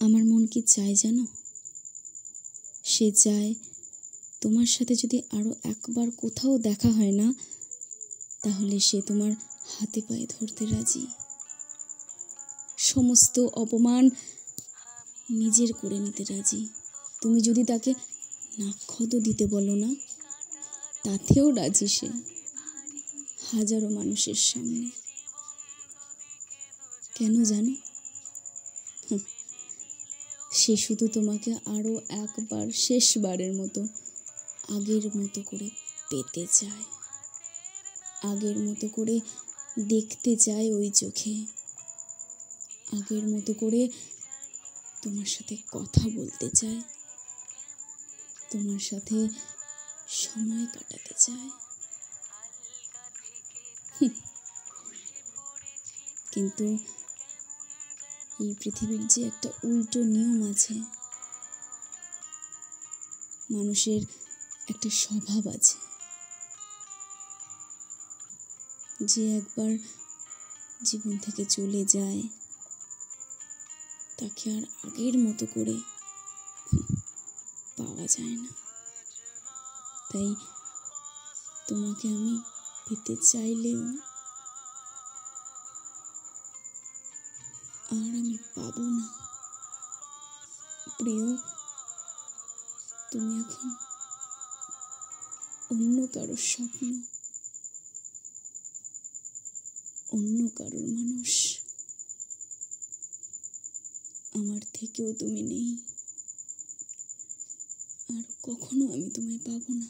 আমার মন কি চায় জানো? সে চায় তোমার সাথে যদি আরও একবার কোথাও দেখা হয় না, তাহলে সে তোমার হাতে পায়ে ধরতে রাজি, সমস্ত অপমান নিজের করে নিতে রাজি। তুমি যদি তাকে নাক্ষত দিতে বলো না, তাতেও রাজি সে, হাজারো মানুষের সামনে। কেন জানো? সে শুধু তোমাকে আরও একবার, শেষবারের মতো, আগের মতো করে পেতে চায়, আগের মতো করে দেখতে চায় ওই চোখে, আগের মতো করে তোমার সাথে কথা বলতে চায়, তোমার সাথে সময় কাটাতে চায়। কিন্তু এই পৃথিবীর যে একটা উল্টো নিয়ম আছে, মানুষের একটা স্বভাব আছে, যে একবার জীবন থেকে চলে যায় তাকে আর আগের মতো করে পাওয়া যায় না। তাই তোমাকে আমি পেতে চাইলেও আর আমি পাবো না। প্রিয়, তুমি এখন অন্য কারোর স্বপ্ন, অন্য কারোর মানুষ। আমার থেকেও তুমি নেই, আর কখনো আমি তোমায় পাবো না।